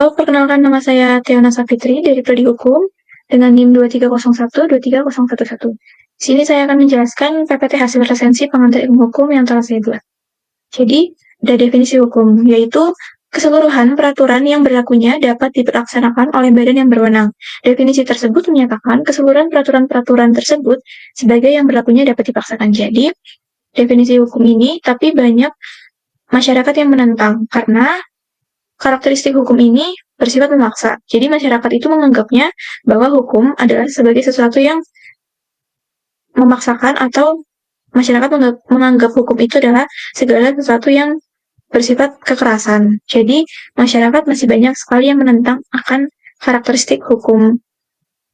Halo, perkenalkan nama saya Tiana Sapitri dari Prodi Hukum dengan NIM 230123011. Di sini saya akan menjelaskan PPT hasil resensi pengantar ilmu hukum yang telah saya buat. Jadi, ada definisi hukum, yaitu keseluruhan peraturan yang berlakunya dapat dilaksanakan oleh badan yang berwenang. Definisi tersebut menyatakan keseluruhan peraturan-peraturan tersebut sebagai yang berlakunya dapat dipaksakan. Jadi, definisi hukum ini tapi banyak masyarakat yang menentang karena karakteristik hukum ini bersifat memaksa. Jadi masyarakat itu menganggapnya bahwa hukum adalah sebagai sesuatu yang memaksakan atau masyarakat menganggap hukum itu adalah segala sesuatu yang bersifat kekerasan. Jadi masyarakat masih banyak sekali yang menentang akan karakteristik hukum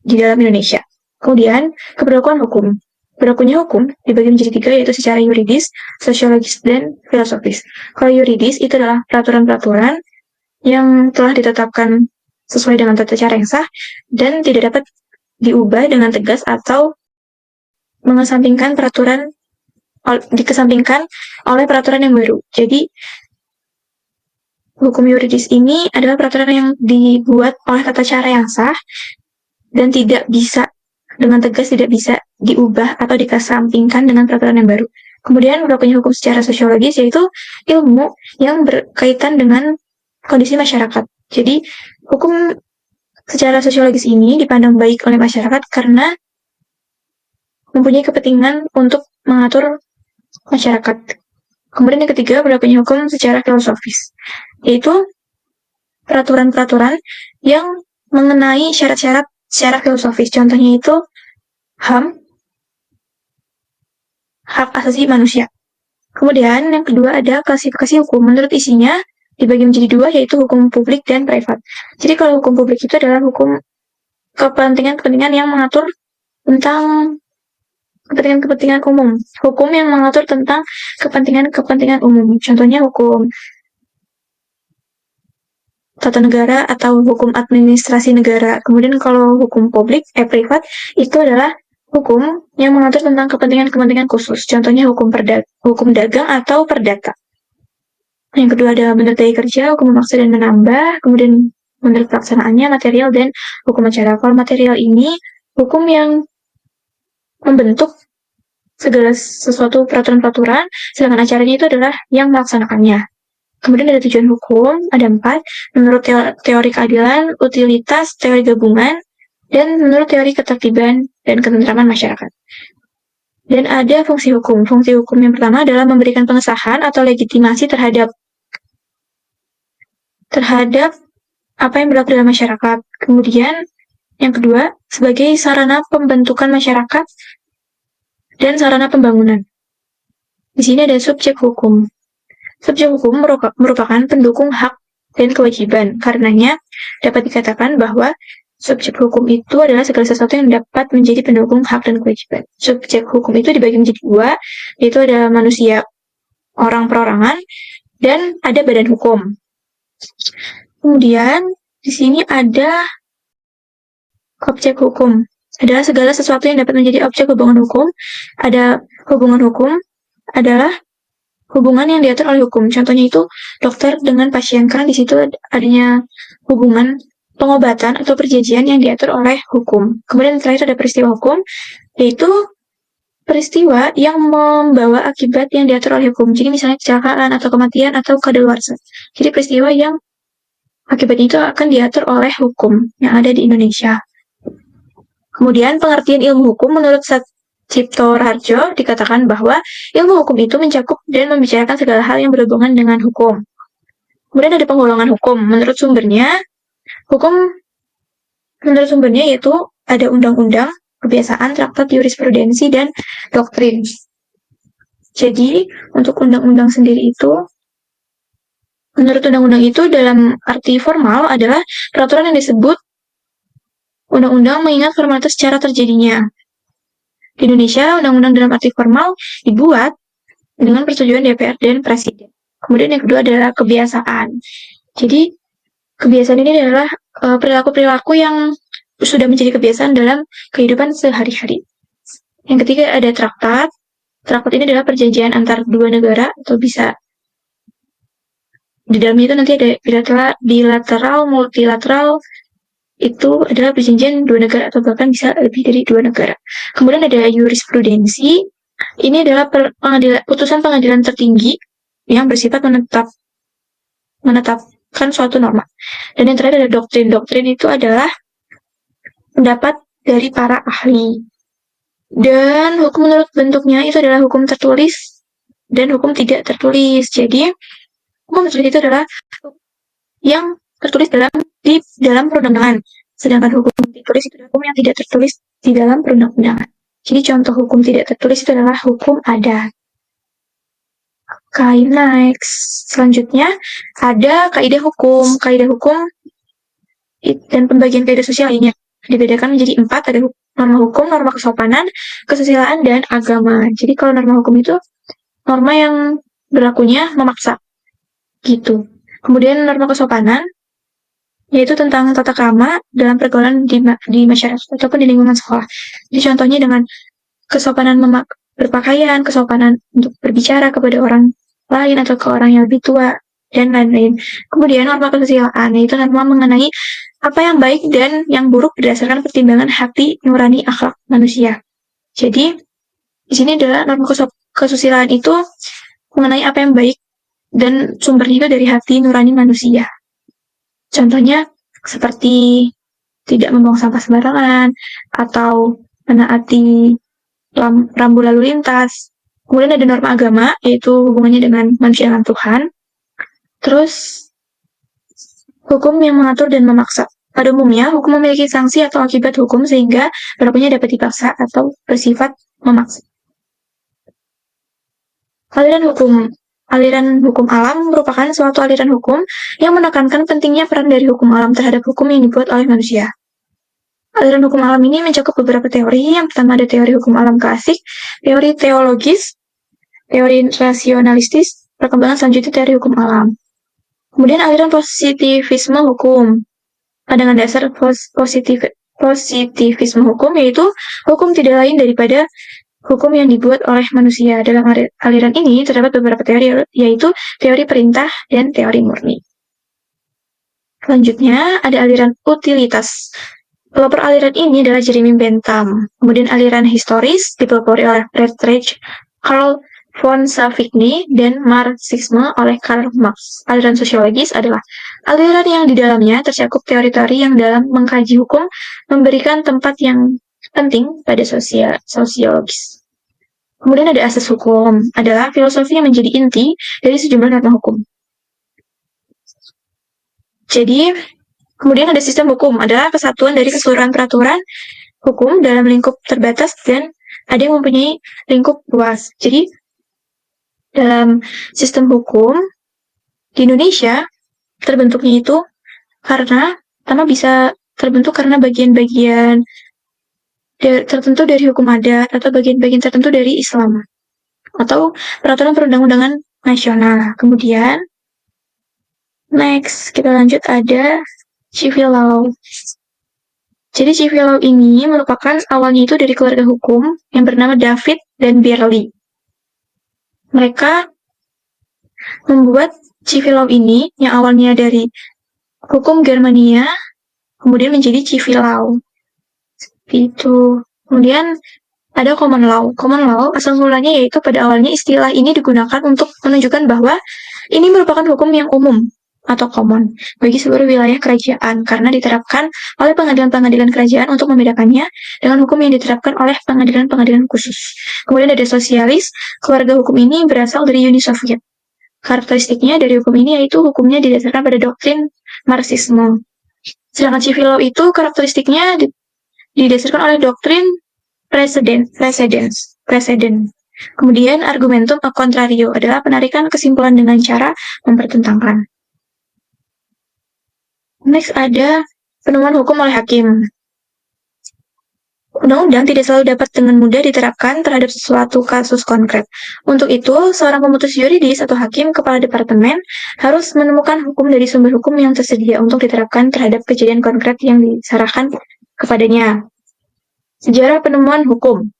di dalam Indonesia. Kemudian, keberlakuan hukum. Berlakunya hukum dibagi menjadi tiga, yaitu secara yuridis, sosiologis, dan filosofis. Kalau yuridis itu adalah peraturan-peraturan yang telah ditetapkan sesuai dengan tata cara yang sah dan tidak dapat diubah dengan tegas atau dikesampingkan oleh peraturan yang baru. Jadi, hukum yuridis ini adalah peraturan yang dibuat oleh tata cara yang sah dan tidak bisa dengan tegas tidak bisa diubah atau dikesampingkan dengan peraturan yang baru. Kemudian berlakunya hukum secara sosiologis, yaitu ilmu yang berkaitan dengan kondisi masyarakat. Jadi, hukum secara sosiologis ini dipandang baik oleh masyarakat karena mempunyai kepentingan untuk mengatur masyarakat. Kemudian yang ketiga, berlakunya hukum secara filosofis, yaitu peraturan-peraturan yang mengenai syarat-syarat secara filosofis. Contohnya itu HAM, hak asasi manusia. Kemudian yang kedua ada klasifikasi hukum. Menurut isinya dibagi menjadi dua, yaitu hukum publik dan privat. Jadi kalau hukum publik itu adalah hukum kepentingan-kepentingan yang mengatur tentang kepentingan-kepentingan umum. Hukum yang mengatur tentang kepentingan-kepentingan umum. Contohnya hukum tata negara atau hukum administrasi negara. Kemudian kalau hukum publik, privat, itu adalah hukum yang mengatur tentang kepentingan-kepentingan khusus. Contohnya hukum dagang atau perdata. Yang kedua ada menurut daya kerja, hukum memaksa dan menambah, kemudian menurut pelaksanaannya, material, dan hukum acara. Kalau material ini, hukum yang membentuk segala sesuatu peraturan-peraturan, sedangkan acaranya itu adalah yang melaksanakannya. Kemudian ada tujuan hukum, ada 4, menurut teori keadilan, utilitas, teori gabungan, dan menurut teori ketertiban dan ketentraman masyarakat. Dan ada fungsi hukum. Fungsi hukum yang pertama adalah memberikan pengesahan atau legitimasi terhadap apa yang berlaku dalam masyarakat. Kemudian yang kedua, sebagai sarana pembentukan masyarakat dan sarana pembangunan. Di sini ada subjek hukum. Subjek hukum merupakan pendukung hak dan kewajiban. Karenanya dapat dikatakan bahwa subjek hukum itu adalah segala sesuatu yang dapat menjadi pendukung hak dan kewajiban. Subjek hukum itu dibagi menjadi dua, yaitu ada manusia, orang perorangan, dan ada badan hukum. Kemudian di sini ada objek hukum. Adalah segala sesuatu yang dapat menjadi objek hubungan hukum. Ada hubungan hukum adalah hubungan yang diatur oleh hukum. Contohnya itu dokter dengan pasien, karena di situ adanya hubungan pengobatan atau perjanjian yang diatur oleh hukum. Kemudian terakhir ada peristiwa hukum, yaitu peristiwa yang membawa akibat yang diatur oleh hukum. Jadi misalnya kecelakaan atau kematian atau kadaluarsa. Jadi peristiwa yang akibatnya itu akan diatur oleh hukum yang ada di Indonesia. Kemudian pengertian ilmu hukum menurut Cipto Harjo dikatakan bahwa ilmu hukum itu mencakup dan membicarakan segala hal yang berhubungan dengan hukum. Kemudian ada penggolongan hukum. Menurut sumbernya yaitu ada undang-undang, kebiasaan, traktat, jurisprudensi, dan doktrin. Jadi, untuk undang-undang sendiri itu, menurut undang-undang itu dalam arti formal adalah peraturan yang disebut undang-undang mengingat formalitas secara terjadinya. Di Indonesia, undang-undang dalam arti formal dibuat dengan persetujuan DPR dan Presiden. Kemudian yang kedua adalah kebiasaan. Jadi, kebiasaan ini adalah perilaku-perilaku yang sudah menjadi kebiasaan dalam kehidupan sehari-hari. Yang ketiga ada traktat. Traktat ini adalah perjanjian antar dua negara atau bisa Di dalamnya itu nanti ada bilateral, multilateral, itu adalah perjanjian dua negara atau bahkan bisa lebih dari dua negara. Kemudian ada jurisprudensi, ini adalah putusan pengadilan tertinggi yang bersifat menetapkan suatu norma. Dan yang terakhir ada doktrin. Doktrin itu adalah pendapat dari para ahli. Dan hukum menurut bentuknya itu adalah hukum tertulis dan hukum tidak tertulis. Jadi, hukum tertulis itu adalah yang tertulis di dalam perundangan. Sedangkan hukum tertulis itu adalah hukum yang tidak tertulis di dalam perundang-undangan. Jadi contoh hukum tidak tertulis itu adalah hukum adat. Okay, next. Selanjutnya ada kaidah hukum. Kaidah hukum dan pembagian kaidah sosial lainnya dibedakan menjadi 4. Ada norma hukum, norma kesopanan, kesusilaan, dan agama. Jadi kalau norma hukum itu norma yang berlakunya memaksa. Gitu. Kemudian norma kesopanan yaitu tentang tata krama dalam pergaulan di masyarakat ataupun di lingkungan sekolah. Jadi contohnya dengan kesopanan berpakaian, kesopanan untuk berbicara kepada orang lain atau ke orang yang lebih tua, dan lain-lain. Kemudian norma kesusilaan, yaitu norma mengenai apa yang baik dan yang buruk berdasarkan pertimbangan hati nurani akhlak manusia. Jadi, di sini adalah norma kesusilaan itu mengenai apa yang baik dan sumbernya itu dari hati nurani manusia. Contohnya seperti tidak membuang sampah sembarangan atau menaati rambu lalu lintas. Kemudian ada norma agama, yaitu hubungannya dengan manusia dengan Tuhan. Terus hukum yang mengatur dan memaksa. Pada umumnya, hukum memiliki sanksi atau akibat hukum sehingga berlakunya dapat dipaksa atau bersifat memaksa. Aliran hukum alam merupakan suatu aliran hukum yang menekankan pentingnya peran dari hukum alam terhadap hukum yang dibuat oleh manusia. Aliran hukum alam ini mencakup beberapa teori. Yang pertama ada teori hukum alam klasik, teori teologis, teori rasionalistis, perkembangan selanjutnya teori hukum alam. Kemudian aliran positivisme hukum. Pandangan dasar positivisme hukum yaitu hukum tidak lain daripada hukum yang dibuat oleh manusia. Dalam aliran ini terdapat beberapa teori, yaitu teori perintah dan teori murni. Selanjutnya ada aliran utilitas. Pelopor aliran ini adalah Jeremy Bentham. Kemudian aliran historis dipelopori oleh Friedrich Karl von Savigny dan Marxisme oleh Karl Marx. Aliran sosiologis adalah aliran yang di dalamnya tercakup teori-teori yang dalam mengkaji hukum memberikan tempat yang penting pada sosiologis. Kemudian ada asas hukum, adalah filosofi yang menjadi inti dari sejumlah norma hukum. Jadi, kemudian ada sistem hukum, adalah kesatuan dari keseluruhan peraturan hukum dalam lingkup terbatas dan ada yang mempunyai lingkup luas. Jadi, dalam sistem hukum di Indonesia terbentuknya itu karena pertama bisa terbentuk karena bagian-bagian tertentu dari hukum adat atau bagian-bagian tertentu dari Islam atau peraturan perundang-undangan nasional. Kemudian next kita lanjut ada civil law. Jadi civil law ini merupakan awalnya itu dari keluarga hukum yang bernama David dan Berli. Mereka membuat civil law ini yang awalnya dari hukum Germania kemudian menjadi civil law. Itu. Kemudian ada common law. Common law asal mulanya yaitu pada awalnya istilah ini digunakan untuk menunjukkan bahwa ini merupakan hukum yang umum atau common bagi seluruh wilayah kerajaan karena diterapkan oleh pengadilan-pengadilan kerajaan untuk membedakannya dengan hukum yang diterapkan oleh pengadilan-pengadilan khusus. Kemudian ada sosialis. Keluarga hukum ini berasal dari Uni Soviet. Karakteristiknya dari hukum ini yaitu hukumnya didasarkan pada doktrin Marxisme. Sedangkan civil law itu karakteristiknya didasarkan oleh doktrin preseden. Kemudian argumentum a contrario adalah penarikan kesimpulan dengan cara mempertentangkan. Next ada penemuan hukum oleh hakim. Undang-undang tidak selalu dapat dengan mudah diterapkan terhadap sesuatu kasus konkret. Untuk itu, seorang pemutus yuridis atau hakim kepala departemen harus menemukan hukum dari sumber hukum yang tersedia untuk diterapkan terhadap kejadian konkret yang diserahkan kepadanya. Sejarah penemuan hukum.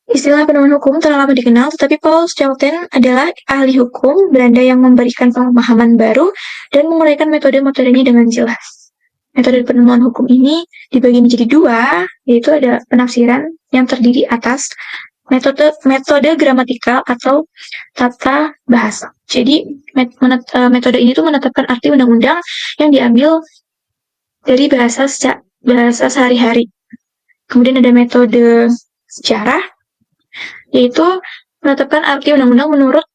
Istilah penemuan hukum telah lama dikenal, tetapi Paul Stockton adalah ahli hukum Belanda yang memberikan pemahaman baru dan menguraikan metode-metodenya dengan jelas. Metode penemuan hukum ini dibagi menjadi dua, yaitu ada penafsiran yang terdiri atas metode gramatikal atau tata bahasa. Jadi metode ini tuh menetapkan arti undang-undang yang diambil dari bahasa sehari-hari. Kemudian ada metode sejarah, yaitu menetapkan arti undang-undang menurut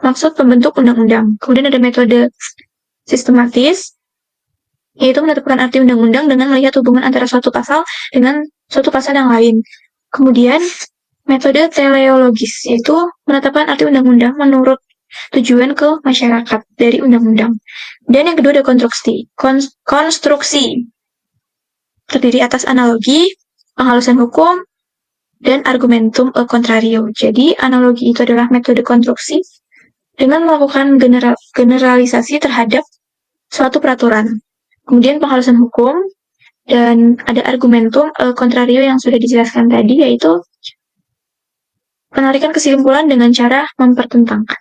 maksud pembentuk undang-undang. Kemudian ada metode sistematis, yaitu menetapkan arti undang-undang dengan melihat hubungan antara suatu pasal dengan suatu pasal yang lain. Kemudian metode teleologis, yaitu menetapkan arti undang-undang menurut tujuan ke masyarakat dari undang-undang. Dan yang kedua ada konstruksi. Konstruksi terdiri atas analogi, penghalusan hukum, dan argumentum a contrario. Jadi, analogi itu adalah metode konstruksi dengan melakukan generalisasi terhadap suatu peraturan. Kemudian penghalusan hukum, dan ada argumentum a contrario yang sudah dijelaskan tadi, yaitu penarikan kesimpulan dengan cara mempertentangkan.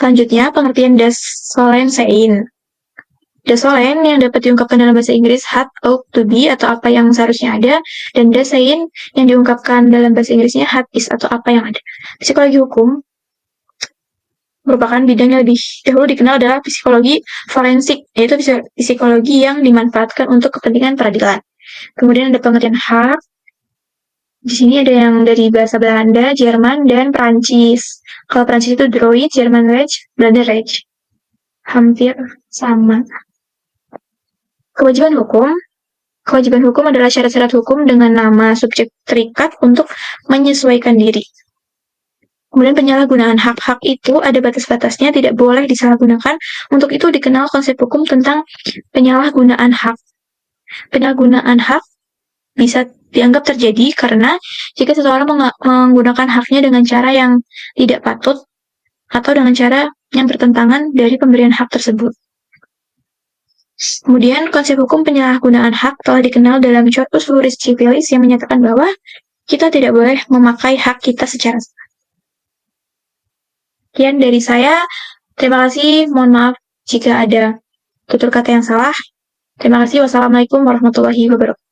Selanjutnya, pengertian das Solem Sein. Das Solem yang dapat diungkapkan dalam bahasa Inggris had, ought to be, atau apa yang seharusnya ada, dan das Sein yang diungkapkan dalam bahasa Inggrisnya had is, atau apa yang ada. Psikologi hukum merupakan bidang yang lebih dahulu dikenal adalah psikologi forensik, yaitu psikologi yang dimanfaatkan untuk kepentingan peradilan. Kemudian ada pengertian hak. Di sini ada yang dari bahasa Belanda, Jerman, dan Prancis. Kalau Prancis itu Droit, Jerman Recht, Belanda Recht. Hampir sama. Kewajiban hukum. Kewajiban hukum adalah syarat-syarat hukum dengan nama subjek terikat untuk menyesuaikan diri. Kemudian penyalahgunaan hak-hak itu ada batas-batasnya, tidak boleh disalahgunakan. Untuk itu dikenal konsep hukum tentang penyalahgunaan hak. Penyalahgunaan hak bisa dianggap terjadi karena jika seseorang menggunakan haknya dengan cara yang tidak patut atau dengan cara yang bertentangan dari pemberian hak tersebut. Kemudian konsep hukum penyalahgunaan hak telah dikenal dalam Corpus Juris Civilis yang menyatakan bahwa kita tidak boleh memakai hak kita secara salah. Sekian dari saya. Terima kasih. Mohon maaf jika ada tutur kata yang salah. Terima kasih. Wassalamualaikum warahmatullahi wabarakatuh.